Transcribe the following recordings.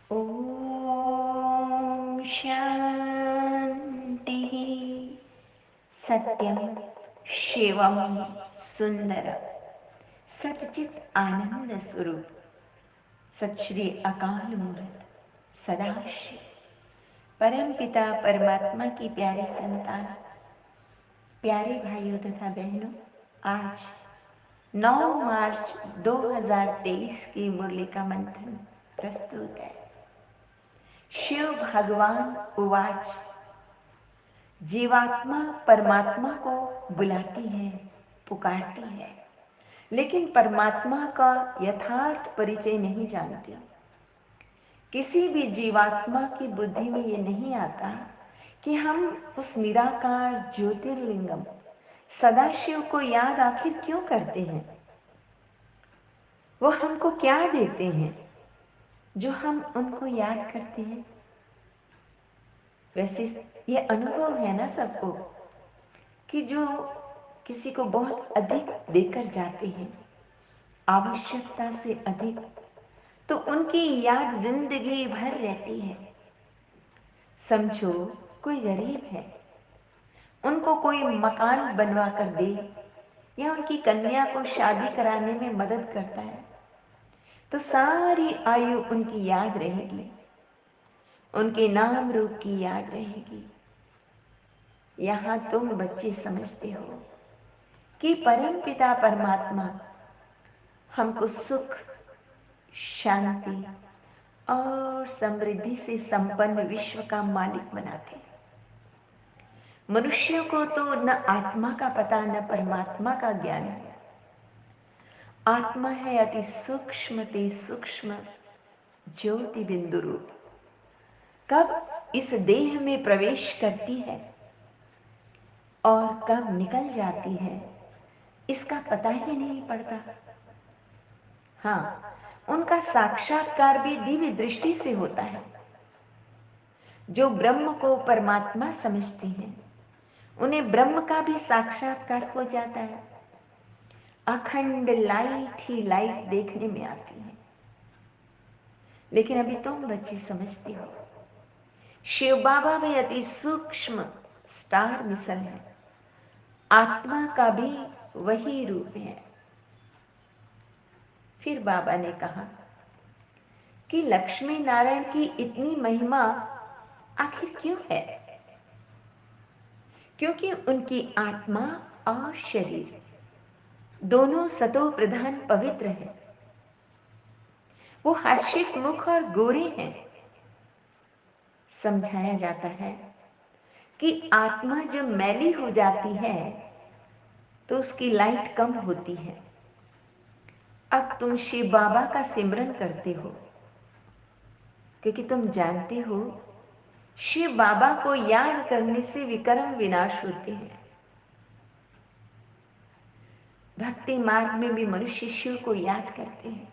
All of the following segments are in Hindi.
ओम शांति। सत्यम शिवम सुंदर सच्चित आनंद स्वरूप सत श्री अकाल मूर्त सदाशिव परम पिता परमात्मा की प्यारी संतान, प्यारे भाइयों तथा बहनों, आज 9 मार्च 2023 की मुरली का मंथन प्रस्तुत है। शिव भगवान उवाच, जीवात्मा परमात्मा को बुलाती है, पुकारती है, लेकिन परमात्मा का यथार्थ परिचय नहीं जानती। किसी भी जीवात्मा की बुद्धि में ये नहीं आता कि हम उस निराकार ज्योतिर्लिंगम सदाशिव को याद आखिर क्यों करते हैं। वो हमको क्या देते हैं जो हम उनको याद करते हैं। वैसे ये अनुभव है ना सबको कि जो किसी को बहुत अधिक देकर जाते हैं, आवश्यकता से अधिक, तो उनकी याद जिंदगी भर रहती है। समझो कोई गरीब है, उनको कोई मकान बनवा कर दे या उनकी कन्या को शादी कराने में मदद करता है, तो सारी आयु उनकी याद रहेगी, उनके नाम रूप की याद रहेगी। यहाँ तुम बच्चे समझते हो कि परम पिता परमात्मा हमको सुख, शांति और समृद्धि से संपन्न विश्व का मालिक बनाते हैं। मनुष्यों को तो न आत्मा का पता न परमात्मा का ज्ञान है। आत्मा है अति सूक्ष्म सूक्ष्म ज्योति बिंदु रूप। कब इस देह में प्रवेश करती है और कब निकल जाती है, इसका पता ही नहीं पड़ता। हाँ, उनका साक्षात्कार भी दिव्य दृष्टि से होता है। जो ब्रह्म को परमात्मा समझते हैं, उन्हें ब्रह्म का भी साक्षात्कार हो जाता है। अखंड लाइट ही लाइट देखने में आती है। लेकिन अभी तुम बच्चे समझते हो, शिव बाबा भी अति सूक्ष्म स्टार मिसल है। आत्मा का भी वही रूप है। फिर बाबा ने कहा कि लक्ष्मी नारायण की इतनी महिमा आखिर क्यों है? क्योंकि उनकी आत्मा और शरीर दोनों सतो प्रधान पवित्र है। वो हर्षित मुख और गोरे हैं। समझाया जाता है कि आत्मा जब मैली हो जाती है तो उसकी लाइट कम होती है। अब तुम शिव बाबा का सिमरन करते हो क्योंकि तुम जानते हो शिव बाबा को याद करने से विकर्म विनाश होते हैं। भक्ति मार्ग में भी मनुष्य शिव को याद करते हैं,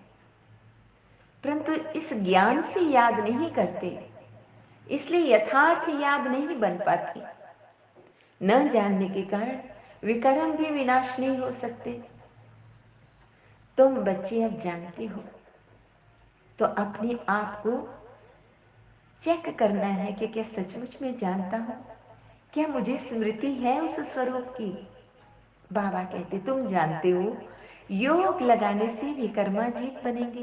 परंतु इस ज्ञान से याद नहीं करते, इसलिए यथार्थ याद नहीं बन पाती। न जानने के कारण विकर्म भी विनाश नहीं हो सकते। तुम बच्चे अब जानते हो तो अपने आप को चेक करना है कि क्या सचमुच में जानता हूं, क्या मुझे स्मृति है उस स्वरूप की। बाबा कहते तुम जानते हो योग लगाने भी विकर्माजीत बनेंगे।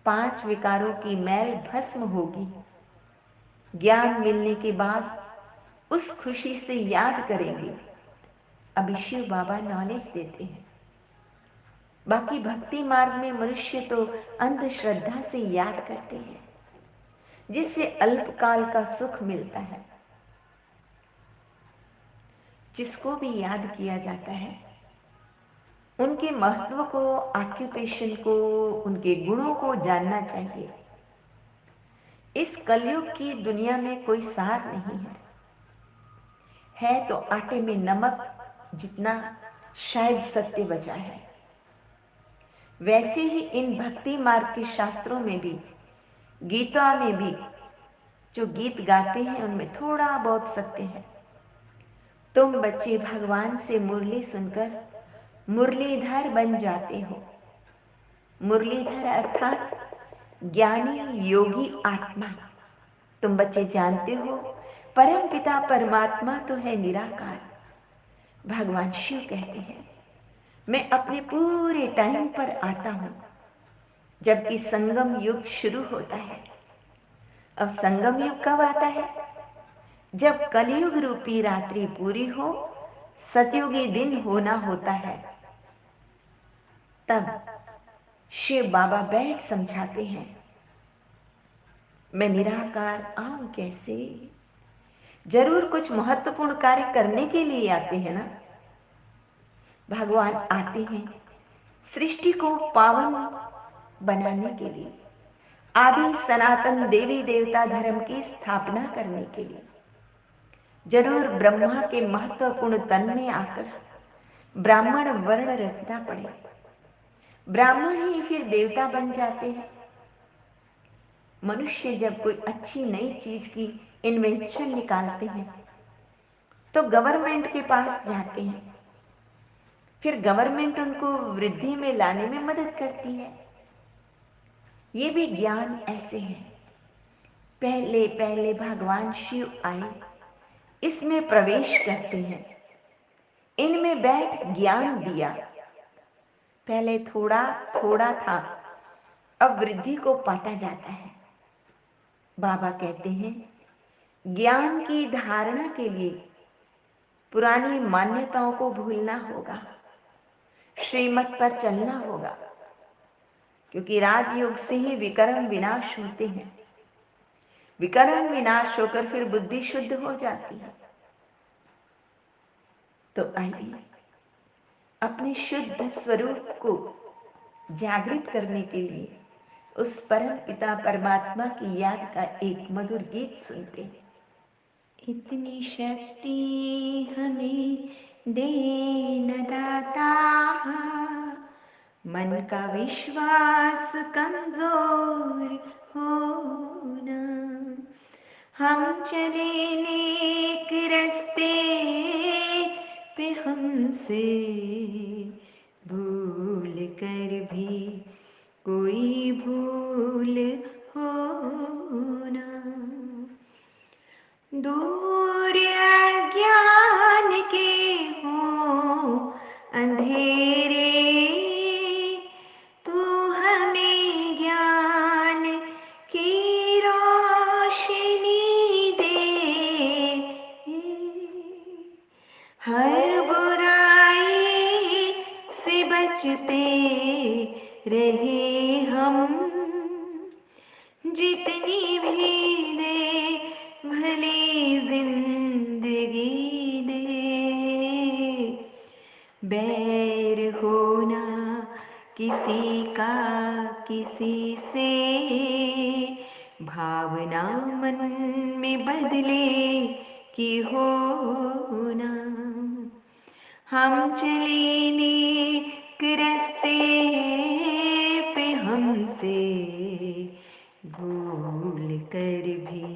5 विकारों की मैल भस्म होगी। ज्ञान मिलने के बाद उस खुशी से याद करेंगे। अभी शिव बाबा नॉलेज देते हैं। बाकी भक्ति मार्ग में मनुष्य तो अंधश्रद्धा से याद करते हैं, जिससे अल्पकाल का सुख मिलता है। जिसको भी याद किया जाता है, उनके महत्व को, ऑक्यूपेशन को, उनके गुणों को जानना चाहिए। इस कलयुग की दुनिया में कोई सार नहीं है तो आटे में नमक जितना शायद सत्य बचा है। वैसे ही इन भक्ति मार्ग के शास्त्रों में भी, गीता में भी जो गीत गाते हैं उनमें थोड़ा बहुत सत्य है। तुम बच्चे भगवान से मुरली सुनकर मुरलीधर बन जाते हो। मुरलीधर अर्थात ज्ञानी योगी आत्मा। तुम बच्चे जानते हो परम पिता परमात्मा तो है निराकार। भगवान शिव कहते हैं मैं अपने पूरे टाइम पर आता हूं जबकि संगम युग शुरू होता है। अब संगम युग कब आता है? जब कलयुग रूपी रात्रि पूरी हो, सतयुगी दिन होना होता है, तब शिव बाबा बैठ समझाते हैं मैं निराकार आऊं कैसे। जरूर कुछ महत्वपूर्ण कार्य करने के लिए आते हैं ना। भगवान आते हैं सृष्टि को पावन बनाने के लिए, आदि सनातन देवी देवता धर्म की स्थापना करने के लिए। जरूर ब्रह्मा के महत्वपूर्ण तन में आकर ब्राह्मण वर्ण रचना पड़े। ब्राह्मण ही फिर देवता बन जाते हैं। मनुष्य जब कोई अच्छी नई चीज की इन्वेंशन निकालते हैं तो गवर्नमेंट के पास जाते हैं, फिर गवर्नमेंट उनको वृद्धि में लाने में मदद करती है। ये भी ज्ञान ऐसे है। पहले पहले भगवान शिव आए, इसमें प्रवेश करते हैं, इनमें बैठ ज्ञान दिया। पहले थोड़ा थोड़ा था, अब वृद्धि को पाता जाता है। बाबा कहते हैं ज्ञान की धारणा के लिए पुरानी मान्यताओं को भूलना होगा, श्रीमत पर चलना होगा, क्योंकि राजयोग से ही विकर्म विनाश होते हैं। विकर्म विनाश होकर फिर बुद्धि शुद्ध हो जाती है। तो आइए अपने शुद्ध स्वरूप को जागृत करने के लिए उस परम पिता परमात्मा की याद का एक मधुर गीत सुनते हैं। इतनी शक्ति हमें दे न दाता, मन का विश्वास कमजोर होना। हम चले नेक रास्ते पे हमसे भूल कर भी कोई भूल हो ना। दूर अज्ञान के हो अंधेरे, तू हमें ज्ञान की रोशनी दे। हर बुराई से बचते रहे हम, जितनी भी दे भली जिंदगी दे। बैर होना किसी का किसी से, भावना मन में बदले कि होना। हम चले नेक रास्ते पे हमसे भूल कर भी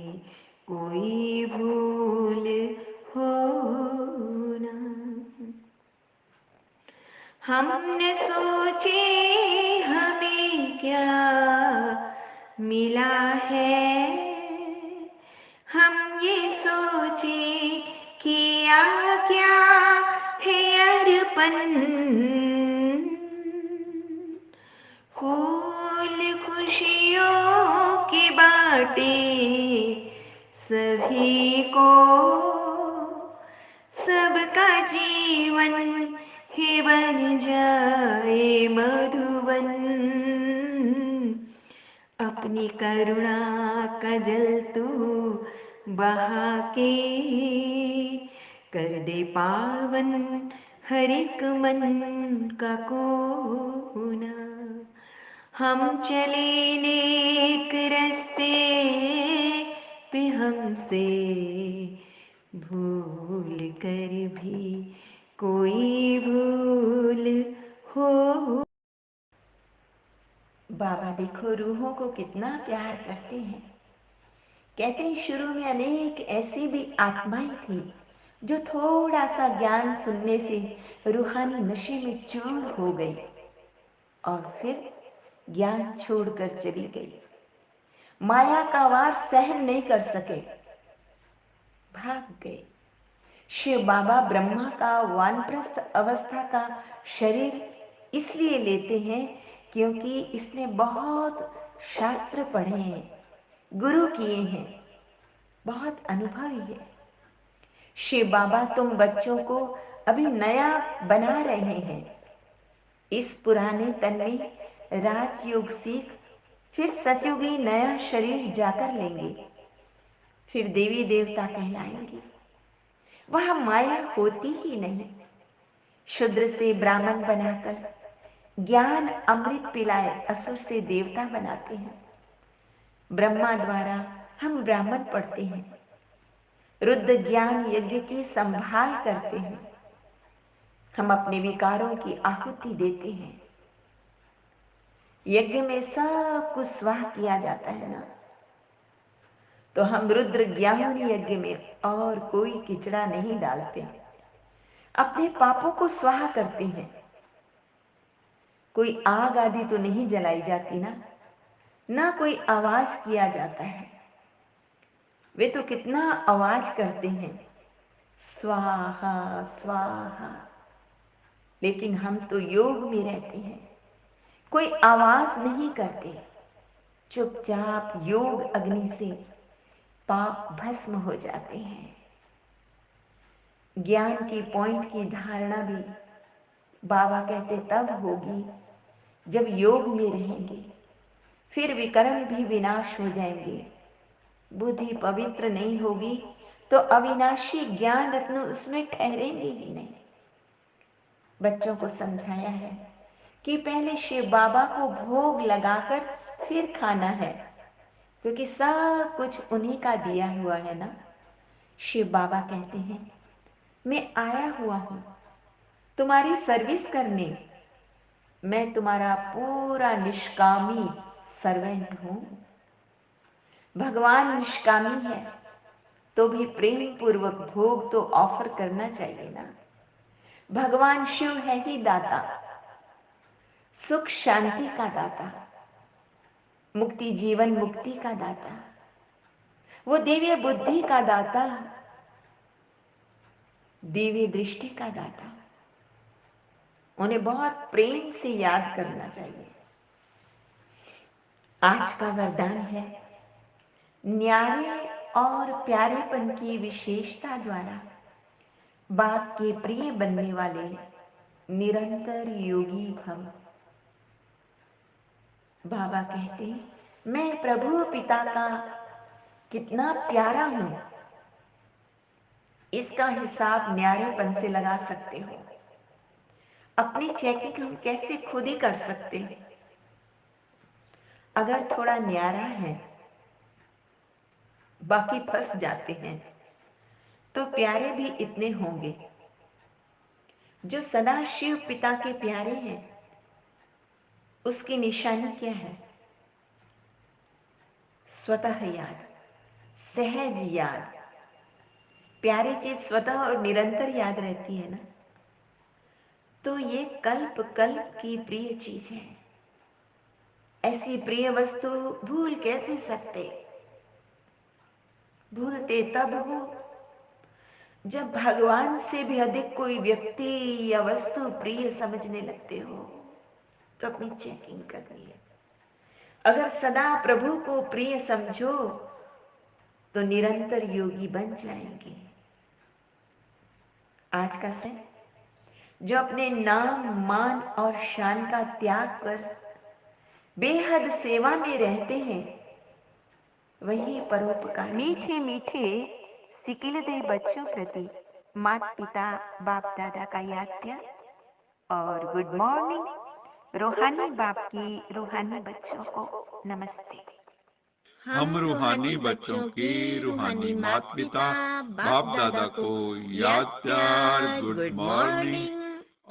कोई भूल हो ना। हमने सोचे हमें क्या मिला है, हम ये सोचे किया क्या है अर्पण। फूल खुशियों की बाटे सभी को, सबका जीवन ही बन जाए मधुबन। अपनी करुणा का जल तू बहा के कर दे पावन हर एक मन का कोना। हम चले नेक रास्ते पे हमसे भूल कर भी कोई भूल हो। बाबा देखो रूहों को कितना प्यार करते हैं। कहते हैं शुरू में अनेक ऐसी भी आत्माएं थी जो थोड़ा सा ज्ञान सुनने से रूहानी नशे में चूर हो गई और फिर ज्ञान छोड़कर चली गई। माया का वार सहन नहीं कर सके, भाग गए। शिव बाबा ब्रह्मा का वानप्रस्थ अवस्था का शरीर इसलिए लेते हैं क्योंकि इसने बहुत शास्त्र पढ़े हैं, गुरु किए हैं, बहुत अनुभवी है। शिव बाबा तुम बच्चों को अभी नया बना रहे हैं। इस पुराने तन में राजयोग सीख फिर सतयुगी नया शरीर जाकर लेंगे, फिर देवी देवता कहलाएंगे। वहां माया होती ही नहीं। शूद्र से ब्राह्मण बनाकर ज्ञान अमृत पिलाए असुर से देवता बनाते हैं। ब्रह्मा द्वारा हम ब्राह्मण पढ़ते हैं, रुद्र ज्ञान यज्ञ की संभाल करते हैं, हम अपने विकारों की आहुति देते हैं। यज्ञ में सब कुछ स्वाह किया जाता है ना, तो हम रुद्र ज्ञान यज्ञ में और कोई किचड़ा नहीं डालते, अपने पापों को स्वाह करते हैं। कोई आग आदि तो नहीं जलाई जाती ना कोई आवाज किया जाता है। वे तो कितना आवाज करते हैं, स्वाहा स्वाहा, लेकिन हम तो योग में रहते हैं, कोई आवाज नहीं करते, चुपचाप योग अग्नि से पाप भस्म हो जाते हैं। ज्ञान की पॉइंट की धारणा भी बाबा कहते तब होगी जब योग में रहेंगे, फिर विकर्म भी विनाश हो जाएंगे। बुद्धि पवित्र नहीं होगी तो अविनाशी ज्ञान रत्न उसमें ठहरेंगे ही नहीं। बच्चों को समझाया है कि पहले शिव बाबा को भोग लगाकर फिर खाना है, क्योंकि सब कुछ उन्हीं का दिया हुआ है ना। शिव बाबा कहते हैं मैं आया हुआ हूं तुम्हारी सर्विस करने, मैं तुम्हारा पूरा निष्कामी सर्वेंट हूं। भगवान निष्कामी है तो भी प्रेम पूर्वक भोग तो ऑफर करना चाहिए ना। भगवान शिव है ही दाता, सुख शांति का दाता, मुक्ति जीवन मुक्ति का दाता, वो दिव्य बुद्धि का दाता, दिव्य दृष्टि का दाता। उन्हें बहुत प्रेम से याद करना चाहिए। आज का वरदान है न्यारे और प्यारेपन की विशेषता द्वारा बाप के प्रिय बनने वाले निरंतर योगी भव। बाबा कहते मैं प्रभु पिता का कितना प्यारा हूं, इसका हिसाब न्यारेपन से लगा सकते हो। अपनी चेकिंग हम कैसे खुद ही कर सकते हैं। अगर थोड़ा न्यारा है, बाकी फंस जाते हैं, तो प्यारे भी इतने होंगे। जो सदा शिव पिता के प्यारे हैं, उसकी निशानी क्या है? स्वतः याद, सहज याद। प्यारी चीज स्वतः और निरंतर याद रहती है ना, तो ये कल्प कल्प की प्रिय चीज है। ऐसी प्रिय वस्तु भूल कैसे सकते? भूलते तब हो जब भगवान से भी अधिक कोई व्यक्ति या वस्तु प्रिय समझने लगते हो, तो अपनी चेकिंग करनी है। अगर सदा प्रभु को प्रिय समझो तो निरंतर योगी बन जाएंगे। आज का समय जो अपने नाम मान और शान का त्याग कर बेहद सेवा में रहते हैं, वही परोपकार। मीठे मीठे सिकिलदे बच्चों प्रति माता पिता बाप दादा का याद प्यार और गुड मॉर्निंग रूहानी बाप की रूहानी बच्चों को नमस्ते। हम रूहानी बच्चों की रूहानी माता पिता बाप दादा को याद प्यार गुड मॉर्निंग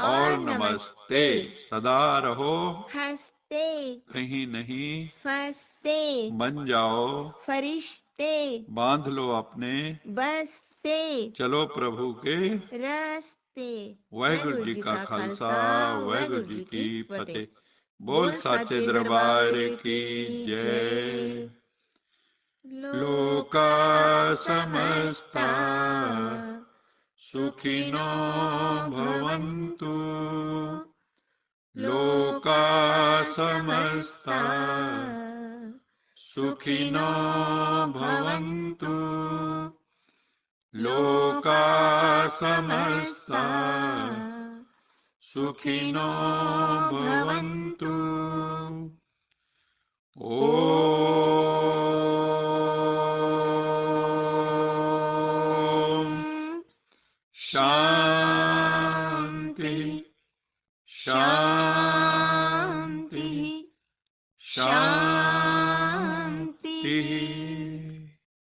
और नमस्ते। सदा रहो हंसते, कहीं नहीं फंसते, बन जाओ फरिश्ते, बांध लो अपने बसते, चलो प्रभु के रस्ते। वाहिगुरु जी का खालसा वाहिगुरु जी की फतेह। बोल साचे दरबार की जय। समस्ता सुखिनो भवन्तु लोका समस्ता सुखिनो भवन्तु लोका समस्ता सुखिनो भवन्तु। ओम शांति शांति शांति।